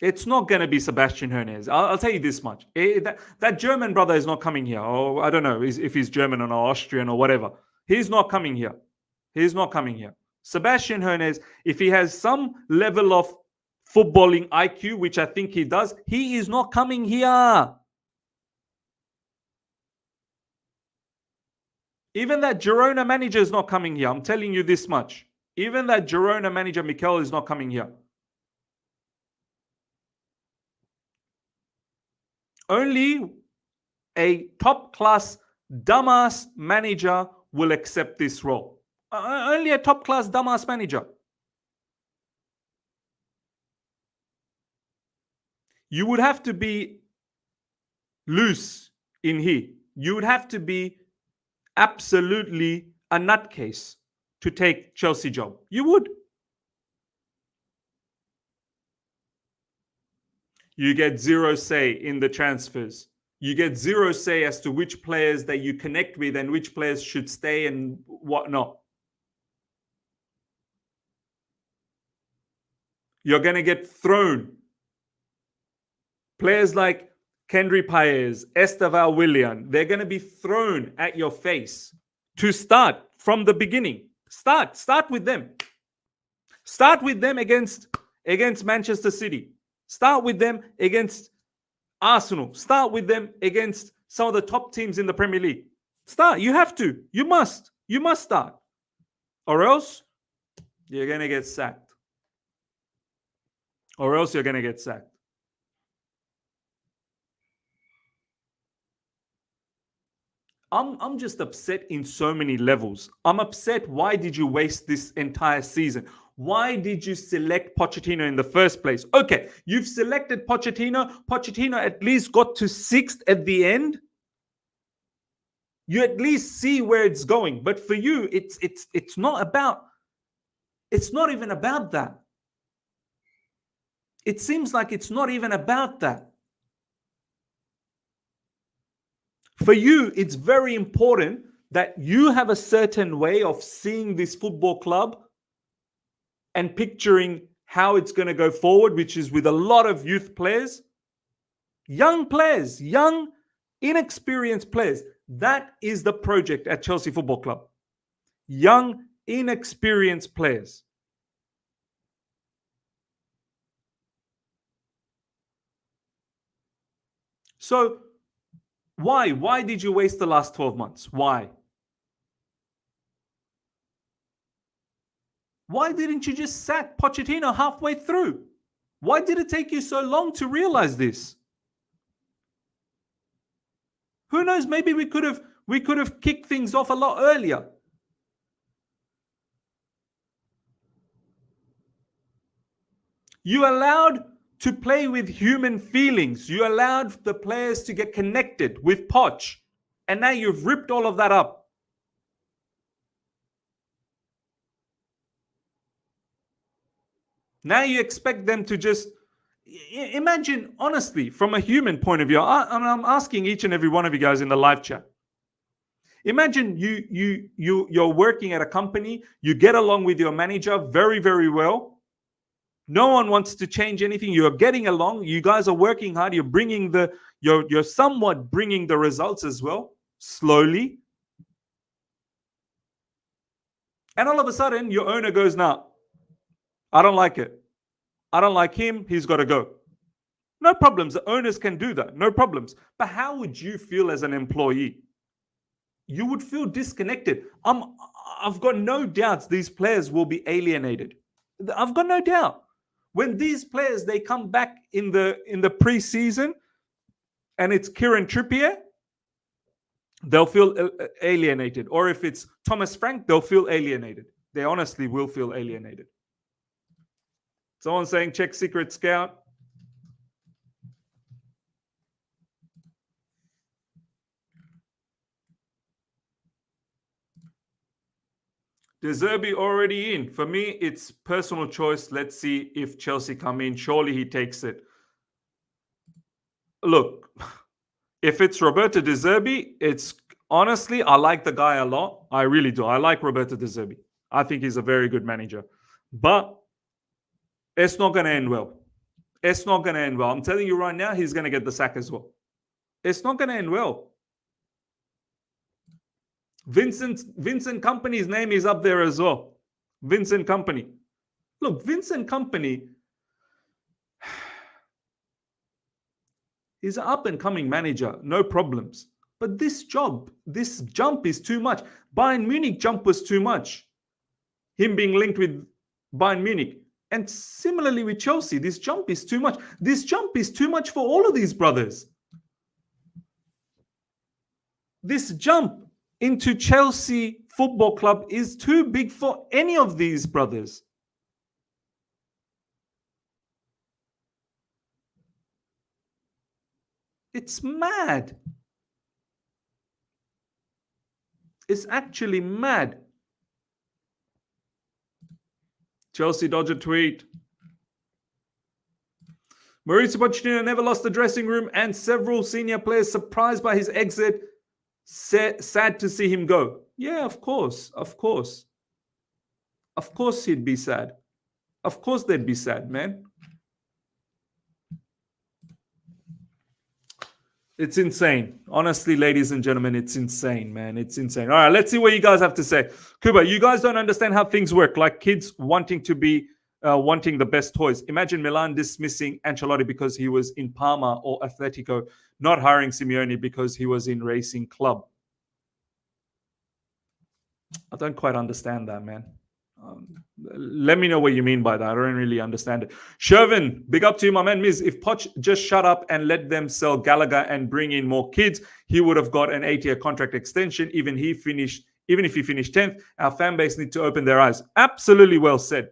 It's not going to be Sebastian Hoeneß. I'll tell you this much. That German brother is not coming here. Or I don't know if he's German or Austrian or whatever. He's not coming here. Sebastian Hoeneß, if he has some level of footballing IQ, which I think he does, he is not coming here. Even that Girona manager is not coming here. I'm telling you this much. Even that Girona manager, Mikel, is not coming here. Only a top-class dumbass manager will accept this role. Only a top-class dumbass manager. You would have to be loose in here. You would have to be absolutely a nutcase to take Chelsea job. You would. You get zero say in the transfers. You get zero say as to which players that you connect with and which players should stay and whatnot. You're going to get thrown. Players like Kendry Paez, Esteval Willian, they're going to be thrown at your face to start from the beginning. Start with them. Start with them against Manchester City. Start with them against Arsenal. Start with them against some of the top teams in the Premier League. Start. You have to. You must. You must start. Or else you're going to get sacked. I'm just upset in so many levels. I'm upset. Why did you waste this entire season? Why did you select Pochettino in the first place? Okay, you've selected Pochettino. Pochettino at least got to 6th at the end. You at least see where it's going. But for you, it's not even about that. It seems like it's not even about that. For you, it's very important that you have a certain way of seeing this football club and picturing how it's going to go forward, which is with a lot of youth players, young, inexperienced players. That is the project at Chelsea Football Club. Young, inexperienced players. So Why? Why did you waste the last 12 months? Why? Why didn't you just sack Pochettino halfway through? Why did it take you so long to realize this? Who knows? Maybe we could have kicked things off a lot earlier. You allowed to play with human feelings. You allowed the players to get connected with Poch. And now you've ripped all of that up. Now you expect them to just imagine, honestly, from a human point of view. I'm asking each and every one of you guys in the live chat. Imagine you're working at a company, you get along with your manager very, very well. No one wants to change anything. You're getting along. You guys are working hard. You're somewhat bringing the results as well, slowly. And all of a sudden, your owner goes, "Nah, I don't like it. I don't like him. He's got to go." No problems. The owners can do that. No problems. But how would you feel as an employee? You would feel disconnected. I've got no doubts these players will be alienated. I've got no doubt. When these players, they come back in the preseason and it's Kieran Trippier, they'll feel alienated. Or if it's Thomas Frank, they'll feel alienated. They honestly will feel alienated. Someone saying check Secret Scout. De Zerbi already in. For me, it's personal choice. Let's see if Chelsea come in. Surely he takes it. Look, if it's Roberto De Zerbi, it's honestly, I like the guy a lot. I really do. I like Roberto De Zerbi. I think he's a very good manager. But it's not going to end well. It's not going to end well. I'm telling you right now, he's going to get the sack as well. It's not going to end well. Vincent Kompany's name is up there as well. Vincent Kompany. Look, Vincent Kompany is an up-and-coming manager. No problems. But this jump is too much. Bayern Munich jump was too much. Him being linked with Bayern Munich. And similarly with Chelsea, this jump is too much. This jump is too much for all of these brothers. This jump into Chelsea Football Club is too big for any of these brothers. It's mad. It's actually mad. Chelsea Dodger tweet. Mauricio Pochettino never lost the dressing room and several senior players surprised by his exit. Sad to see him go. Yeah, of course. Of course. Of course he'd be sad. Of course they'd be sad, man. It's insane. Honestly, ladies and gentlemen, it's insane, man. It's insane. All right, let's see what you guys have to say. Kuba, you guys don't understand how things work. Like kids wanting to be wanting the best toys. Imagine Milan dismissing Ancelotti because he was in Parma or Atletico, not hiring Simeone because he was in Racing Club. I don't quite understand that, man. Let me know what you mean by that. I don't really understand it. Shervin, big up to you, my man. Miz, if Poch just shut up and let them sell Gallagher and bring in more kids, he would have got an 8-year contract extension. Even if he finished 10th, our fan base need to open their eyes. Absolutely well said.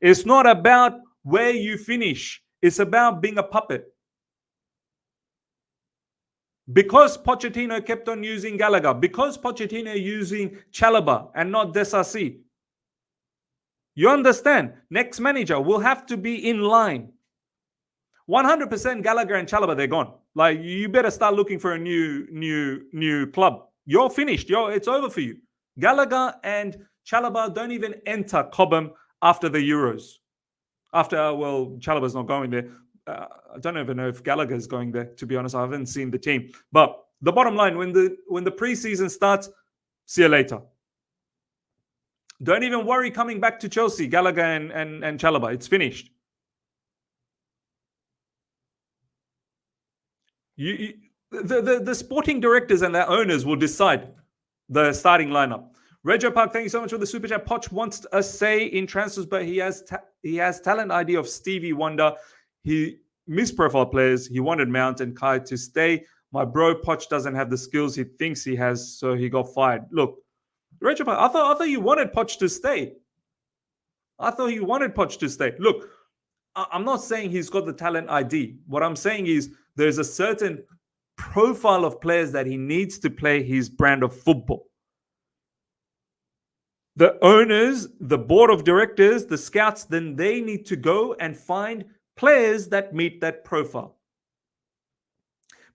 It's not about where you finish. It's about being a puppet. Because Pochettino kept on using Gallagher, because Pochettino using Chalobah and not Desassi, you understand? Next manager will have to be in line. 100% Gallagher and Chalobah, they're gone. Like, you better start looking for a new club. You're finished. It's over for you. Gallagher and Chalobah don't even enter Cobham after the Euros. Chalobah's not going there. I don't even know if Gallagher's going there, to be honest. I haven't seen the team. But the bottom line, when the preseason starts, see you later. Don't even worry coming back to Chelsea, Gallagher and Chalobah. It's finished. The sporting directors and their owners will decide the starting lineup. Rego Park, thank you so much for the super chat. Poch wants a say in transfers, but he has talent ID of Stevie Wonder. He missed profile players. He wanted Mount and Kai to stay. My bro Poch doesn't have the skills he thinks he has, so he got fired. Look, Rego Park, I thought you wanted Poch to stay. Look, I'm not saying he's got the talent ID. What I'm saying is there's a certain profile of players that he needs to play his brand of football. The owners, the board of directors, the scouts, then they need to go and find players that meet that profile.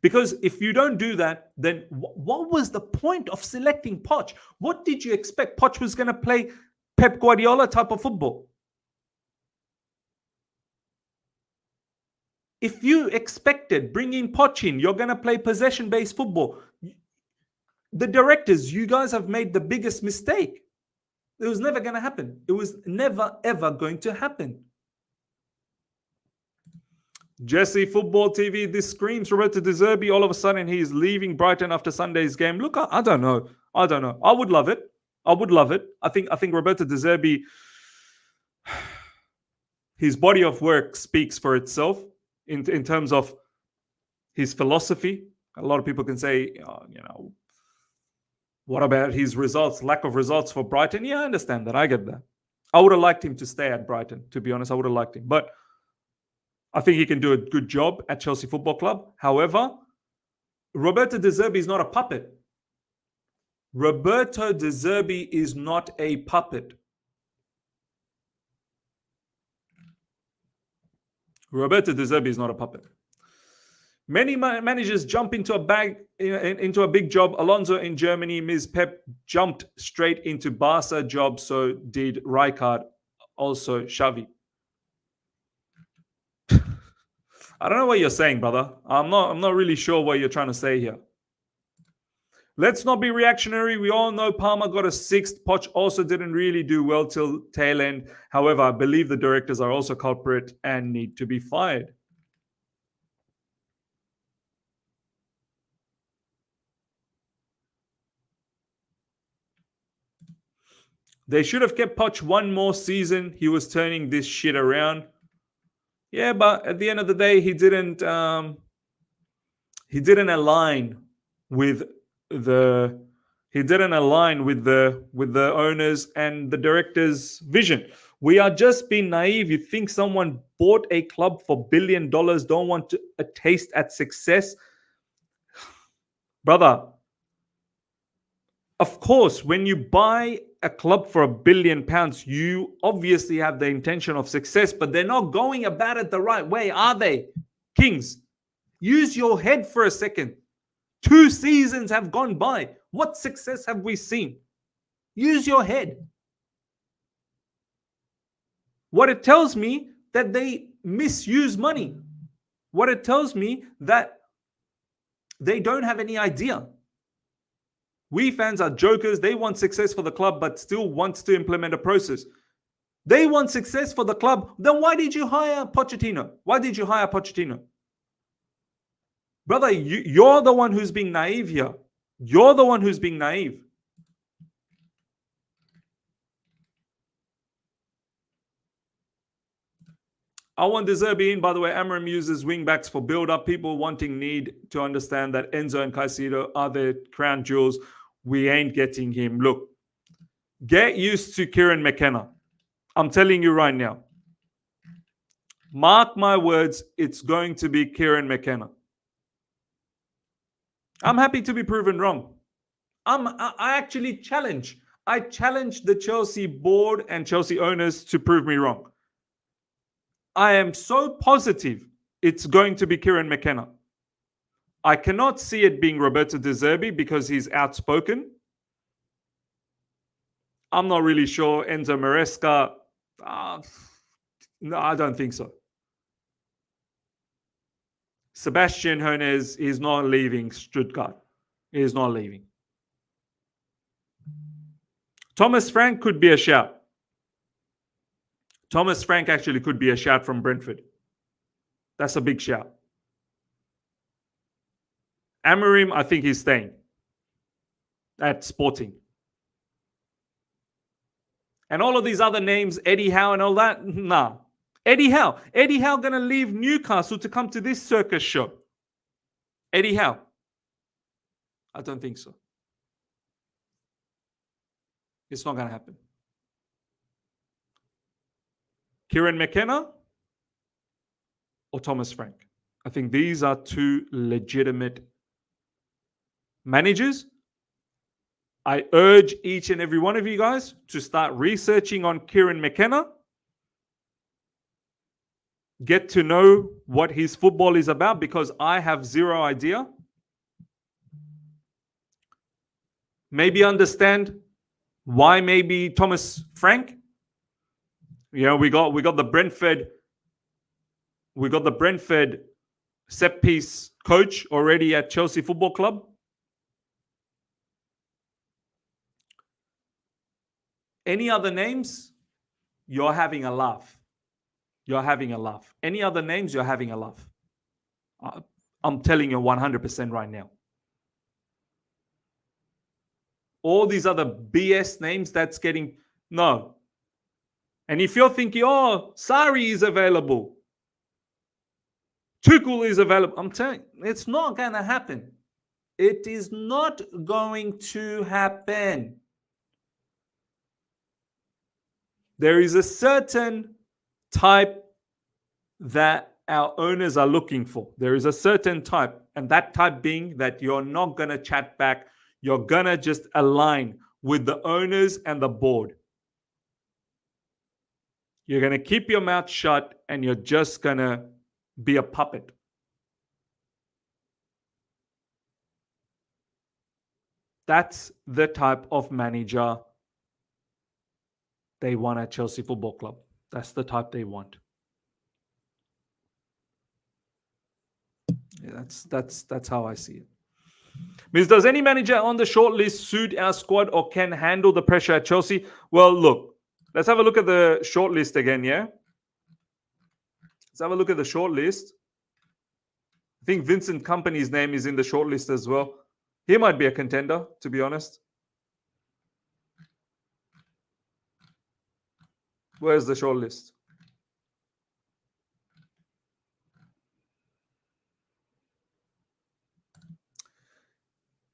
Because if you don't do that, then what was the point of selecting Poch? What did you expect? Poch was going to play Pep Guardiola type of football. If you expected bringing Poch in, you're going to play possession-based football. The directors, you guys have made the biggest mistake. It was never going to happen. It was never, ever going to happen. Jesse Football TV, this screams Roberto De Zerbi. All of a sudden, he is leaving Brighton after Sunday's game. Look, I don't know. I would love it. I think Roberto De Zerbi, his body of work speaks for itself in terms of his philosophy. A lot of people can say, what about his results, lack of results for Brighton? Yeah, I understand that. I get that. I would have liked him to stay at Brighton, to be honest. I would have liked him. But I think he can do a good job at Chelsea Football Club. However, Roberto De Zerbi is not a puppet. Roberto De Zerbi is not a puppet. Roberto De Zerbi is not a puppet. Many managers jump into a big job. Alonso in Germany, Ms. Pep jumped straight into Barca job. So did Rijkaard, also Xavi. I don't know what you're saying, brother. I'm not really sure what you're trying to say here. Let's not be reactionary. We all know Palmer got a sixth. Poch also didn't really do well till tail end. However, I believe the directors are also culprit and need to be fired. They should have kept Poch one more season. He was turning this shit around. Yeah, but at the end of the day, he didn't align with the owners and the directors' vision. We are just being naive. You think someone bought a club for $1 billion, don't want a taste at success? Brother, of course, when you buy a club for £1 billion, you obviously have the intention of success, but they're not going about it the right way, are they? Kings, use your head for a second. 2 seasons have gone by. What success have we seen? Use your head. What it tells me that they misuse money. What it tells me that they don't have any idea. We fans are jokers. They want success for the club, but still wants to implement a process. They want success for the club. Then why did you hire Pochettino? Brother, you're the one who's being naive here. You're the one who's being naive. I want De Zerbi in. By the way, Amorim uses wing-backs for build-up. People wanting need to understand that Enzo and Caicedo are the crown jewels. We ain't getting him. Look, get used to Kieran McKenna. I'm telling you right now. Mark my words, it's going to be Kieran McKenna. I'm happy to be proven wrong. I actually challenge. I challenge the Chelsea board and Chelsea owners to prove me wrong. I am so positive it's going to be Kieran McKenna. I cannot see it being Roberto De Zerbi because he's outspoken. I'm not really sure. Enzo Maresca. No, I don't think so. Sebastian Hoeneß is not leaving Stuttgart. He is not leaving. Thomas Frank could be a shout. Thomas Frank actually could be a shout from Brentford. That's a big shout. Amorim, I think he's staying at Sporting. And all of these other names, Eddie Howe and all that, nah. Eddie Howe gonna leave Newcastle to come to this circus show. Eddie Howe. I don't think so. It's not gonna happen. Kieran McKenna or Thomas Frank. I think these are two legitimate managers. I urge each and every one of you guys to start researching on Kieran McKenna. Get to know what his football is about, because I have zero idea. Maybe understand why maybe Thomas Frank. You know, we got the Brentford set piece coach already at Chelsea Football Club. Any other names, you're having a laugh. You're having a laugh. Any other names, you're having a laugh. I'm telling you 100% right now. All these other BS names, that's getting... No. And if you're thinking, oh, Sarri is available, Tuchel is available, I'm telling you, it's not going to happen. It is not going to happen. There is a certain type that our owners are looking for. There is a certain type, and that type being that you're not going to chat back. You're going to just align with the owners and the board. You're going to keep your mouth shut and you're just going to be a puppet. That's the type of manager they want at Chelsea Football Club. That's the type they want. Yeah, that's how I see it. Means, does any manager on the shortlist suit our squad or can handle the pressure at Chelsea? Well, look, let's have a look at the shortlist again, yeah? Let's have a look at the shortlist. I think Vincent Kompany's name is in the shortlist as well. He might be a contender, to be honest. Where's the shortlist?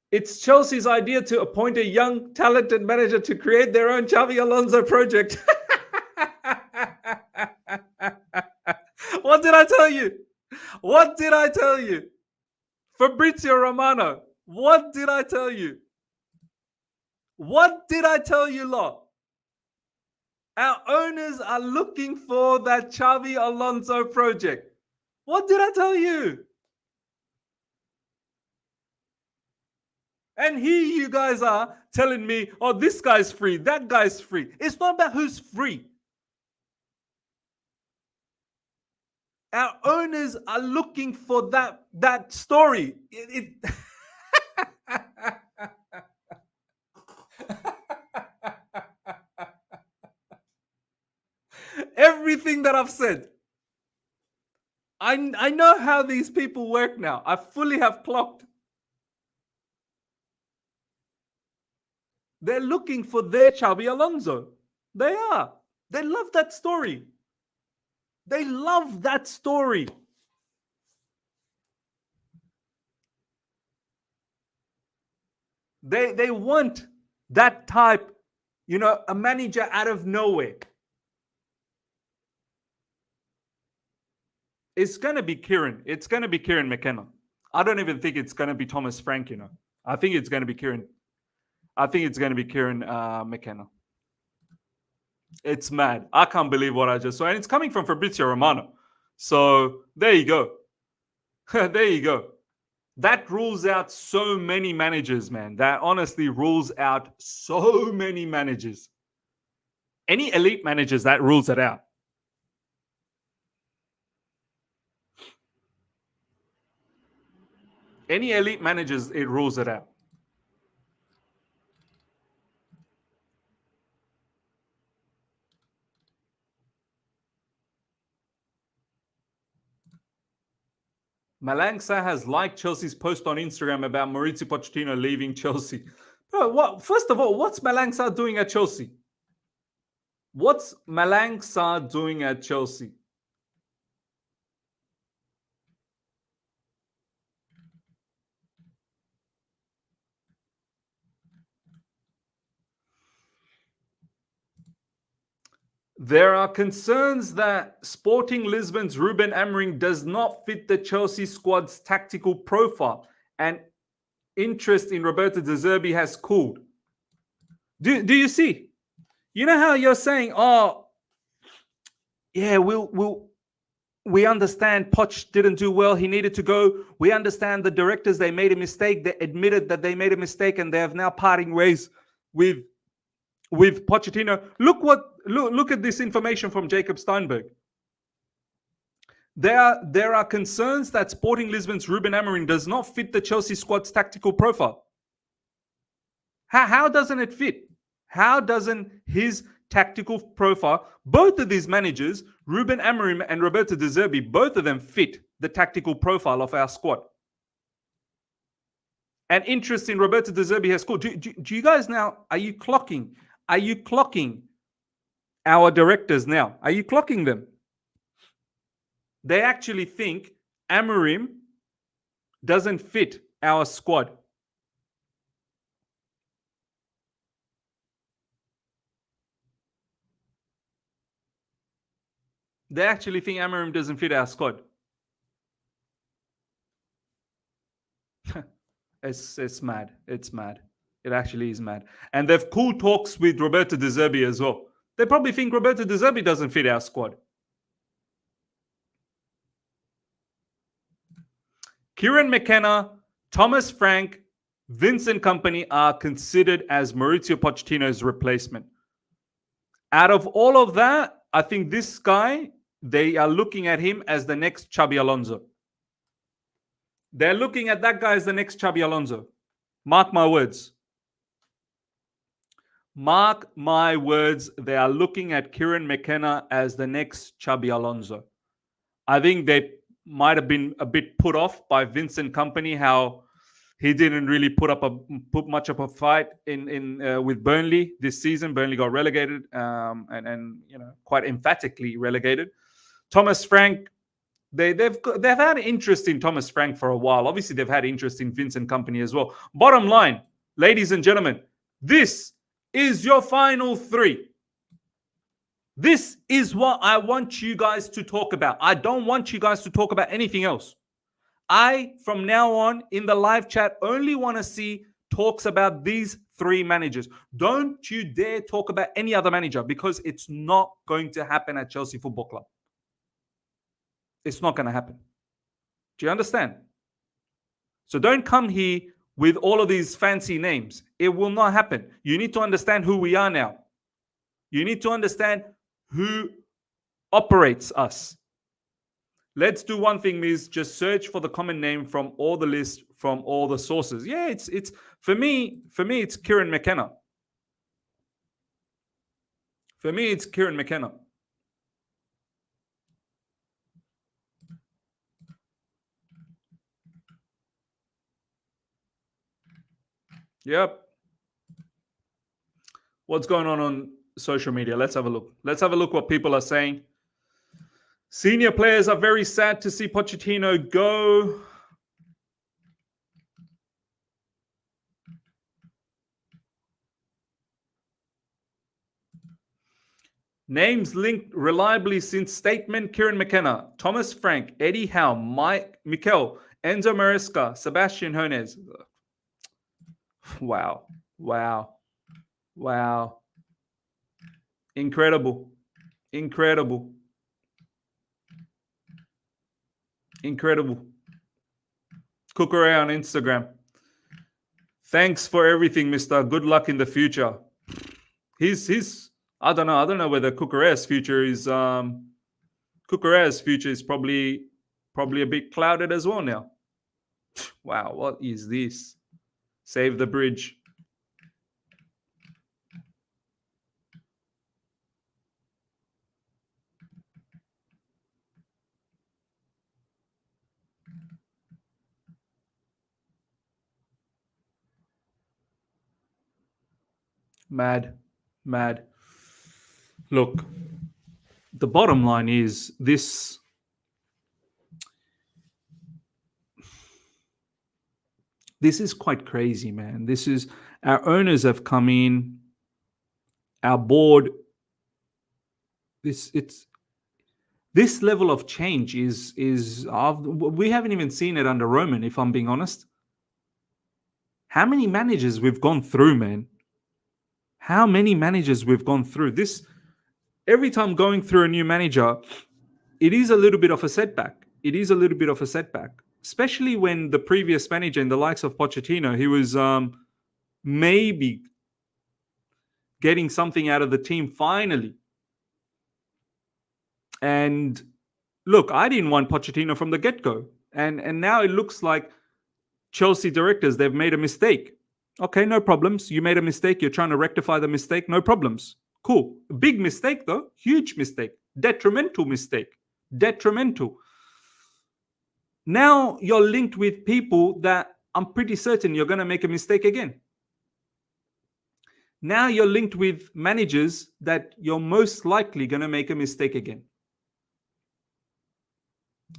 It's Chelsea's idea to appoint a young, talented manager to create their own Xavi Alonso project. What did I tell you? What did I tell you? Fabrizio Romano, what did I tell you? What did I tell you, lot? Our owners are looking for that Xavi Alonso project. What did I tell you? And here you guys are telling me, oh, this guy's free, that guy's free. It's not about who's free. Our owners are looking for that story. Everything that I've said, I know how these people work now. I fully have clocked. They're looking for their Xavi Alonso. They are. They love that story. They love that story. They want that type, you know, a manager out of nowhere. It's going to be Kieran. It's going to be Kieran McKenna. I don't even think it's going to be Thomas Frank, you know. I think it's going to be Kieran. I think it's going to be Kieran McKenna. It's mad. I can't believe what I just saw. And it's coming from Fabrizio Romano. So there you go. There you go. That rules out so many managers, man. That honestly rules out so many managers. Any elite managers, that rules it out. Any elite managers, it rules it out. Malangsa has liked Chelsea's post on Instagram about Mauricio Pochettino leaving Chelsea. Bro, what? First of all, what's Malangsa doing at Chelsea? What's Malangsa doing at Chelsea? There are concerns that Sporting Lisbon's Ruben Amorim does not fit the Chelsea squad's tactical profile, and interest in Roberto De Zerbi has cooled. Do you see? You know how you're saying, oh, yeah, we understand Poch didn't do well. He needed to go. We understand the directors, they made a mistake. They admitted that they made a mistake and they have now parting ways with Pochettino. Look at this information from Jacob Steinberg. There are concerns that Sporting Lisbon's Ruben Amorim does not fit the Chelsea squad's tactical profile. How doesn't it fit? How doesn't his tactical profile, both of these managers, Ruben Amorim and Roberto De Zerbi, both of them fit the tactical profile of our squad? And interest in Roberto De Zerbi has scored. Do you guys now, are you clocking? Are you clocking our directors now? Are you clocking them? They actually think Amorim doesn't fit our squad. They actually think Amorim doesn't fit our squad. It's mad. It's mad. It actually is mad. And they've cool talks with Roberto De Zerbi as well. They probably think Roberto De Zerbi doesn't fit our squad. Kieran McKenna, Thomas Frank, Vincent Kompany are considered as Mauricio Pochettino's replacement. Out of all of that, I think this guy, they are looking at him as the next Xabi Alonso. They're looking at that guy as the next Xabi Alonso. Mark my words. Mark my words. They are looking at Kieran McKenna as the next Xabi Alonso. I think they might have been a bit put off by Vincent Kompany, how he didn't really put much of a fight in with Burnley this season. Burnley got relegated, and quite emphatically relegated. Thomas Frank, they've had interest in Thomas Frank for a while. Obviously, they've had interest in Vincent Kompany as well. Bottom line, ladies and gentlemen, this is your final three. This is what I want you guys to talk about. I don't want you guys to talk about anything else. I, from now on, in the live chat, only want to see talks about these three managers. Don't you dare talk about any other manager, because it's not going to happen at Chelsea Football Club. It's not going to happen. Do you understand? So don't come here with all of these fancy names. It will not happen. You need to understand who we are now. You need to understand who operates us. Let's do one thing, Miz. Just search for the common name from all the list, from all the sources. Yeah, it's for me, it's Kieran McKenna. For me, it's Kieran McKenna. Yep. What's going on social media? Let's have a look. Let's have a look what people are saying. Senior players are very sad to see Pochettino go. Names linked reliably since statement: Kieran McKenna, Thomas Frank, Eddie Howe, Mike Mikel, Enzo Maresca, Sebastian Hoeneß. Wow. Wow. Wow. Incredible. Incredible. Incredible. Kukurea on Instagram. Thanks for everything, mister. Good luck in the future. He's I don't know whether Kukurea's future is probably a bit clouded as well now. Wow, what is this? Save the bridge. Mad, mad. Look, the bottom line is this. This is quite crazy, man. This is our owners have come in, our board. This level of change is we haven't even seen it under Roman. If I'm being honest, how many managers we've gone through, man? How many managers we've gone through? This every time going through a new manager, it is a little bit of a setback. It is a little bit of a setback, especially when the previous manager, in the likes of Pochettino, he was maybe getting something out of the team finally. And look, I didn't want Pochettino from the get-go. And now it looks like Chelsea directors, they've made a mistake. Okay, no problems. You made a mistake. You're trying to rectify the mistake. No problems. Cool. Big mistake, though. Huge mistake. Detrimental mistake. Detrimental. Now you're linked with people that I'm pretty certain you're going to make a mistake again. Now you're linked with managers that you're most likely going to make a mistake again.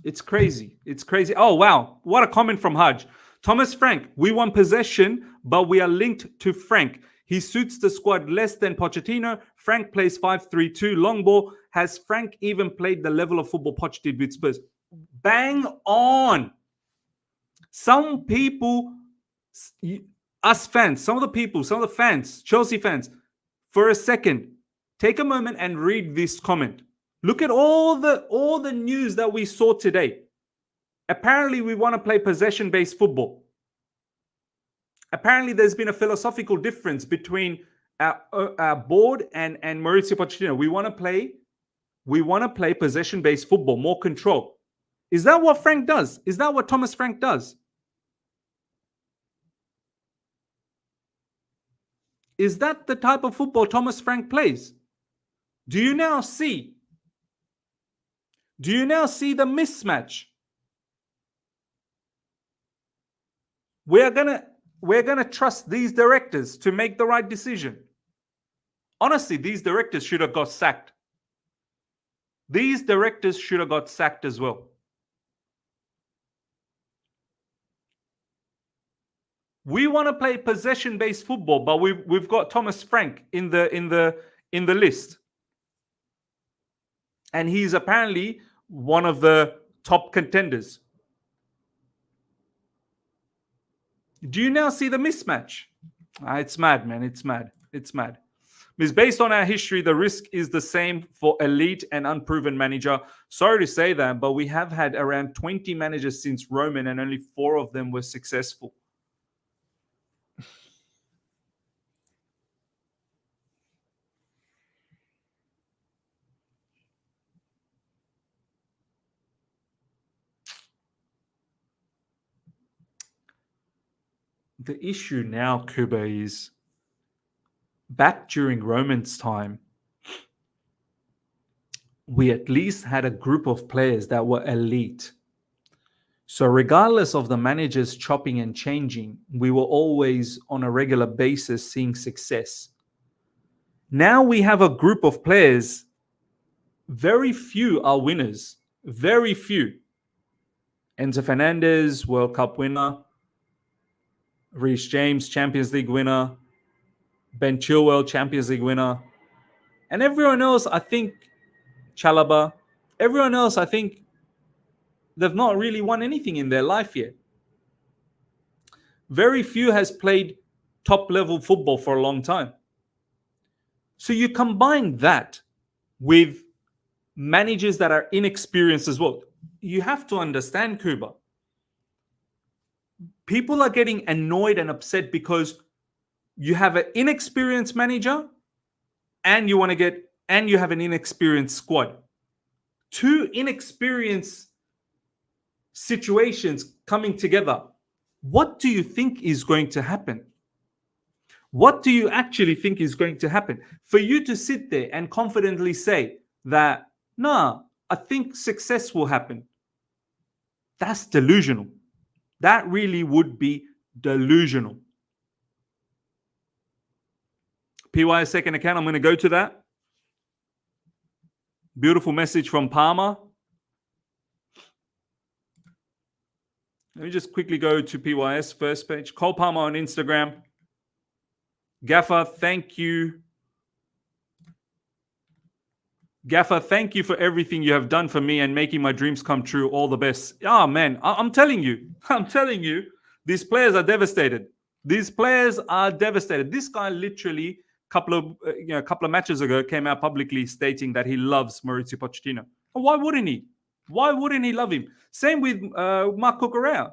It's crazy. It's crazy. Oh, wow. What a comment from Haj. Thomas Frank, we want possession, but we are linked to Frank. He suits the squad less than Pochettino. Frank plays 5-3-2 long ball. Has Frank even played the level of football Poch did with Spurs? Bang on. Some people, us fans, some of the fans, Chelsea fans, for a second, take a moment and read this comment. Look at all the news that we saw today. Apparently, we want to play possession-based football. Apparently, there's been a philosophical difference between our board and Mauricio Pochettino. We want to play possession-based football, more control. Is that what Frank does? Is that what Thomas Frank does? Is that the type of football Thomas Frank plays? Do you now see the mismatch? We're gonna trust these directors to make the right decision. Honestly, these directors should have got sacked. These directors should have got sacked as well. We want to play possession-based football, but we've got Thomas Frank in the list, and he's apparently one of the top contenders. Do you now see the mismatch? It's mad, man. It's mad. It's mad. Because based on our history, the risk is the same for elite and unproven manager. Sorry to say that, but we have had around 20 managers since Roman, and only 4 of them were successful. The issue now, Kuba, is back during Roman's time, we at least had a group of players that were elite. So regardless of the managers chopping and changing, we were always on a regular basis seeing success. Now we have a group of players, very few are winners. Very few. Enzo Fernandez, World Cup winner. Reece James, Champions League winner. Ben Chilwell, Champions League winner. And everyone else, I think, Chalobah, everyone else, I think, they've not really won anything in their life yet. Very few has played top-level football for a long time. So you combine that with managers that are inexperienced as well. You have to understand, Kuba. People are getting annoyed and upset because you have an inexperienced manager and you have an inexperienced squad. 2 inexperienced situations coming together. What do you think is going to happen? What do you actually think is going to happen? For you to sit there and confidently say that, nah, I think success will happen. That's delusional. That really would be delusional. PY's second account, I'm going to go to that. Beautiful message from Palmer. Let me just quickly go to PYS first page. Cole Palmer on Instagram. Gaffer, thank you. Gaffer, thank you for everything you have done for me and making my dreams come true. All the best. Oh, man, I'm telling you. I'm telling you, these players are devastated. These players are devastated. This guy literally a couple of matches ago came out publicly stating that he loves Mauricio Pochettino. Why wouldn't he? Why wouldn't he love him? Same with Marc Cucurella.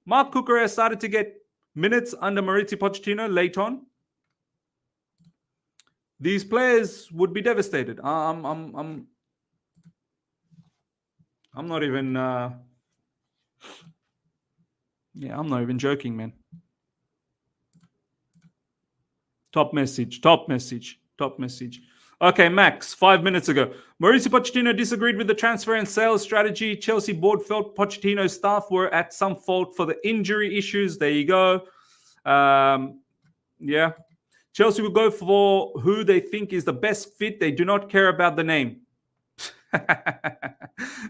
Marc Cucurella started to get minutes under Mauricio Pochettino late on. These players would be devastated. I'm not even. I'm not even joking, man. Top message. Okay, Max, 5 minutes ago. Mauricio Pochettino disagreed with the transfer and sales strategy. Chelsea board felt Pochettino's staff were at some fault for the injury issues. There you go. Yeah. Chelsea will go for who they think is the best fit. They do not care about the name.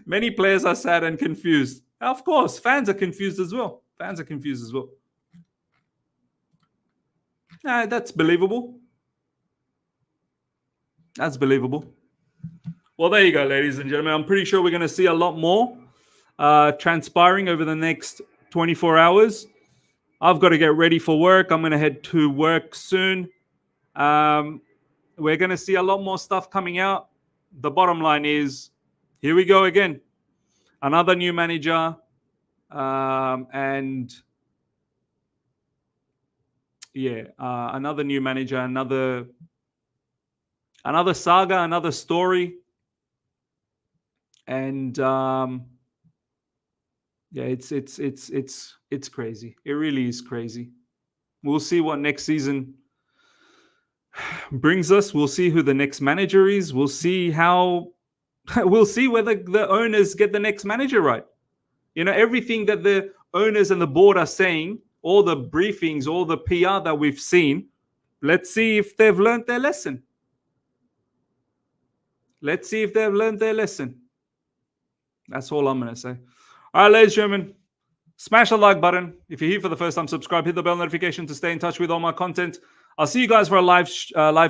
Many players are sad and confused. Of course, fans are confused as well. That's believable. That's believable. Well, there you go, ladies and gentlemen. I'm pretty sure we're going to see a lot more transpiring over the next 24 hours. I've got to get ready for work. I'm going to head to work soon. We're going to see a lot more stuff coming out. The bottom line is, here we go again. Another new manager. Another new manager, another saga, another story. And it's crazy. It really is crazy. We'll see what next season brings us. We'll see who the next manager is. We'll see whether the owners get the next manager right. Everything that the owners and the board are saying, all the briefings, all the PR that we've seen, let's see if they've learned their lesson. That's all I'm going to say. All right, ladies and gentlemen, smash the like button. If you're here for the first time, subscribe, hit the bell notification to stay in touch with all my content. I'll see you guys for a live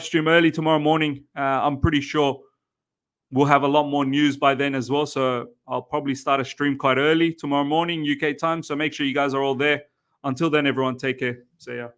stream early tomorrow morning. I'm pretty sure we'll have a lot more news by then as well. So I'll probably start a stream quite early tomorrow morning, UK time. So make sure you guys are all there. Until then, everyone, take care. See ya.